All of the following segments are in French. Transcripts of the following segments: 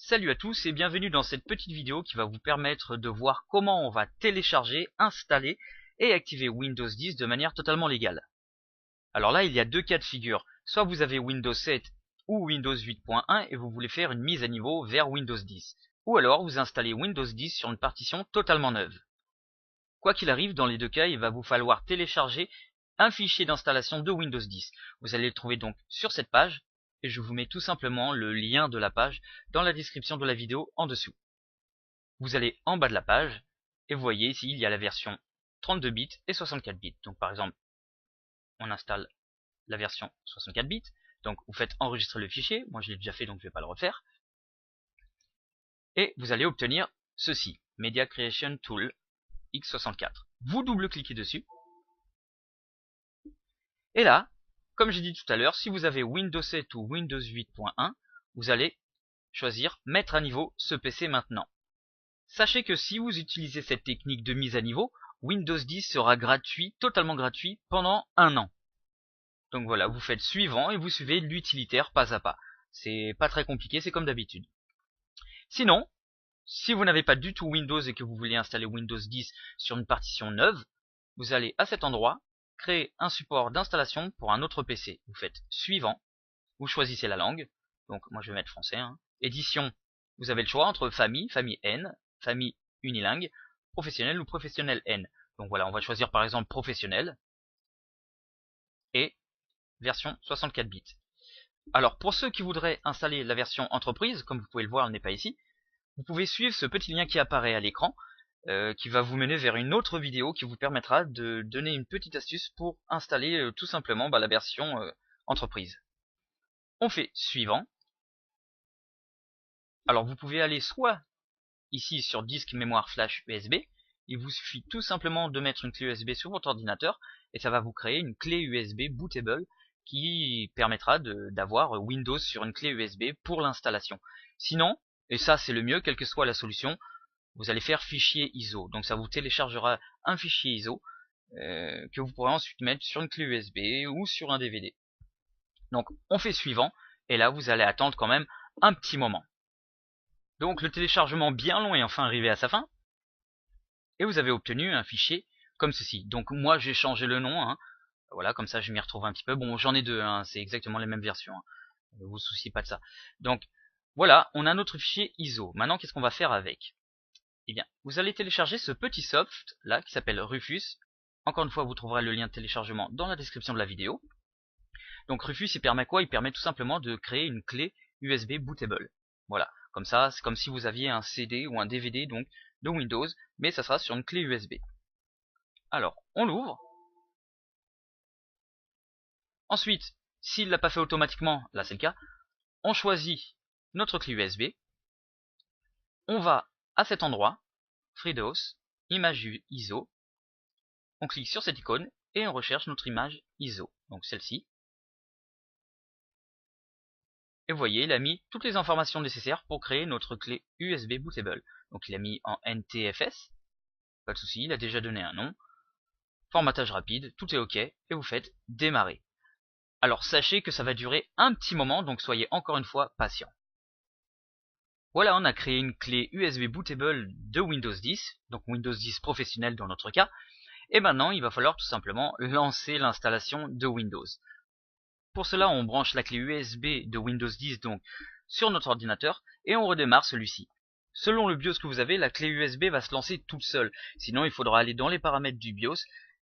Salut à tous et bienvenue dans cette petite vidéo qui va vous permettre de voir comment on va télécharger, installer et activer Windows 10 de manière totalement légale. Alors là, il y a deux cas de figure. Soit vous avez Windows 7 ou Windows 8.1 et vous voulez faire une mise à niveau vers Windows 10. Ou alors vous installez Windows 10 sur une partition totalement neuve. Quoi qu'il arrive, dans les deux cas, il va vous falloir télécharger un fichier d'installation de Windows 10. Vous allez le trouver donc sur cette page. Et je vous mets tout simplement le lien de la page dans la description de la vidéo en dessous. Vous allez en bas de la page et vous voyez ici il y a la version 32 bits et 64 bits. Donc par exemple, on installe la version 64 bits. Donc vous faites enregistrer le fichier. Moi je l'ai déjà fait donc je ne vais pas le refaire. Et vous allez obtenir ceci, Media Creation Tool X64. Vous double-cliquez dessus. Et là, comme j'ai dit tout à l'heure, si vous avez Windows 7 ou Windows 8.1, vous allez choisir mettre à niveau ce PC maintenant. Sachez que si vous utilisez cette technique de mise à niveau, Windows 10 sera gratuit, totalement gratuit, pendant 1 an. Donc voilà, vous faites suivant et vous suivez l'utilitaire pas à pas. C'est pas très compliqué, c'est comme d'habitude. Sinon, si vous n'avez pas du tout Windows et que vous voulez installer Windows 10 sur une partition neuve, vous allez à cet endroit, créer un support d'installation pour un autre PC. Vous faites suivant, vous choisissez la langue, donc moi je vais mettre français. Édition, vous avez le choix entre famille, famille N, famille unilingue, professionnel ou professionnel N. Donc voilà, on va choisir par exemple professionnel et version 64 bits. Alors pour ceux qui voudraient installer la version entreprise, comme vous pouvez le voir, elle n'est pas ici, vous pouvez suivre ce petit lien qui apparaît à l'écran, qui va vous mener vers une autre vidéo qui vous permettra de donner une petite astuce pour installer tout simplement la version entreprise. On fait suivant. Alors vous pouvez aller soit ici sur disque mémoire flash USB, il vous suffit tout simplement de mettre une clé USB sur votre ordinateur et ça va vous créer une clé USB bootable qui permettra d'avoir Windows sur une clé USB pour l'installation. Sinon, et ça c'est le mieux, quelle que soit la solution, vous allez faire fichier ISO. Donc ça vous téléchargera un fichier ISO que vous pourrez ensuite mettre sur une clé USB ou sur un DVD. Donc on fait suivant et là vous allez attendre quand même un petit moment. Donc le téléchargement bien long est enfin arrivé à sa fin. Et vous avez obtenu un fichier comme ceci. Donc moi j'ai changé le nom. Voilà, comme ça je m'y retrouve un petit peu. Bon, j'en ai deux, c'est exactement les mêmes versions. Ne vous souciez pas de ça. Donc voilà, on a notre fichier ISO. Maintenant, qu'est-ce qu'on va faire avec? Eh bien, vous allez télécharger ce petit soft là qui s'appelle Rufus. Encore une fois, vous trouverez le lien de téléchargement dans la description de la vidéo. Donc Rufus, il permet quoi? Il permet tout simplement de créer une clé USB bootable. Voilà, comme ça, c'est comme si vous aviez un CD ou un DVD donc de Windows, mais ça sera sur une clé USB. Alors, on l'ouvre. Ensuite, s'il ne l'a pas fait automatiquement, là c'est le cas, on choisit notre clé USB. On va à cet endroit, FreeDOS, image ISO. On clique sur cette icône et on recherche notre image ISO, donc celle-ci. Et vous voyez, il a mis toutes les informations nécessaires pour créer notre clé USB bootable. Donc il a mis en NTFS, pas de souci, il a déjà donné un nom. Formatage rapide, tout est OK, et vous faites démarrer. Alors sachez que ça va durer un petit moment, donc soyez encore une fois patient. Voilà, on a créé une clé USB bootable de Windows 10, donc Windows 10 professionnel dans notre cas. Et maintenant, il va falloir tout simplement lancer l'installation de Windows. Pour cela, on branche la clé USB de Windows 10 donc sur notre ordinateur et on redémarre celui-ci. Selon le BIOS que vous avez, la clé USB va se lancer toute seule. Sinon, il faudra aller dans les paramètres du BIOS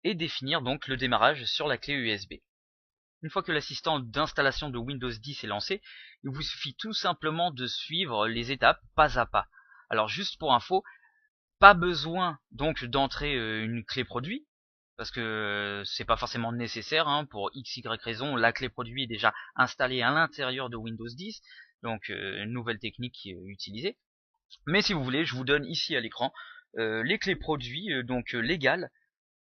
et définir donc le démarrage sur la clé USB. Une fois que l'assistant d'installation de Windows 10 est lancé, il vous suffit tout simplement de suivre les étapes pas à pas. Alors juste pour info, pas besoin donc d'entrer une clé produit, parce que c'est pas forcément nécessaire, pour XY raison, la clé produit est déjà installée à l'intérieur de Windows 10, donc une nouvelle technique qui est utilisée. Mais si vous voulez, je vous donne ici à l'écran les clés produits, donc légales,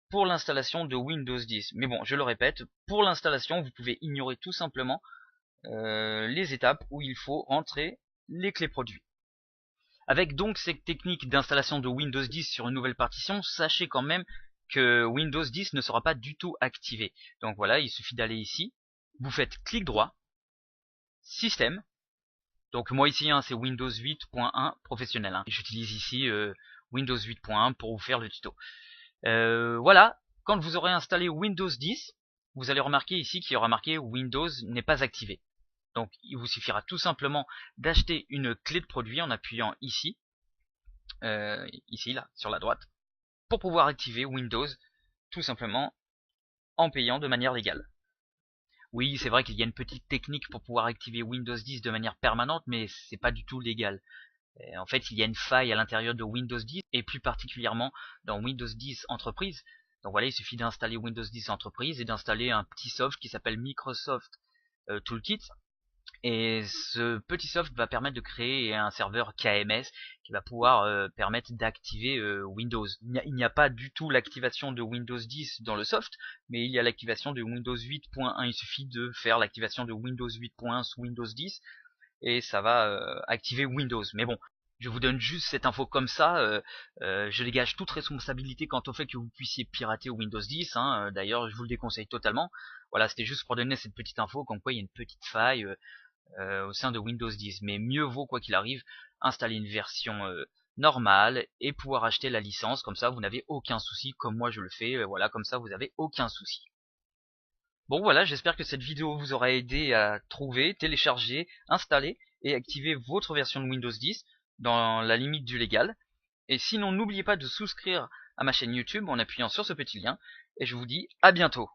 pour l'installation de Windows 10. Mais bon, je le répète, pour l'installation, vous pouvez ignorer tout simplement les étapes où il faut rentrer les clés produits. Avec donc cette technique d'installation de Windows 10 sur une nouvelle partition, sachez quand même que Windows 10 ne sera pas du tout activé. Donc voilà, il suffit d'aller ici, vous faites clic droit, Système, Donc moi ici c'est Windows 8.1 professionnel. J'utilise ici Windows 8.1 pour vous faire le tuto. Voilà, quand vous aurez installé Windows 10, vous allez remarquer ici qu'il y aura marqué Windows n'est pas activé. Donc il vous suffira tout simplement d'acheter une clé de produit en appuyant ici, ici là, sur la droite, pour pouvoir activer Windows tout simplement en payant de manière légale. Oui, c'est vrai qu'il y a une petite technique pour pouvoir activer Windows 10 de manière permanente, mais c'est pas du tout légal. En fait, il y a une faille à l'intérieur de Windows 10 et plus particulièrement dans Windows 10 Entreprise. Donc voilà, il suffit d'installer Windows 10 Entreprise et d'installer un petit soft qui s'appelle Microsoft Toolkit. Et ce petit soft va permettre de créer un serveur KMS qui va pouvoir permettre d'activer Windows. Il n'y a pas du tout l'activation de Windows 10 dans le soft, mais il y a l'activation de Windows 8.1. Il suffit de faire l'activation de Windows 8.1 sous Windows 10 et ça va activer Windows. Mais bon, je vous donne juste cette info comme ça, je dégage toute responsabilité quant au fait que vous puissiez pirater Windows 10, d'ailleurs je vous le déconseille totalement. Voilà, c'était juste pour donner cette petite info, comme quoi il y a une petite faille au sein de Windows 10. Mais mieux vaut, quoi qu'il arrive, installer une version normale et pouvoir acheter la licence, comme ça vous n'avez aucun souci, comme moi je le fais, voilà, comme ça vous avez aucun souci. Bon voilà, j'espère que cette vidéo vous aura aidé à trouver, télécharger, installer et activer votre version de Windows 10 dans la limite du légal. Et sinon, n'oubliez pas de souscrire à ma chaîne YouTube en appuyant sur ce petit lien. Et je vous dis à bientôt.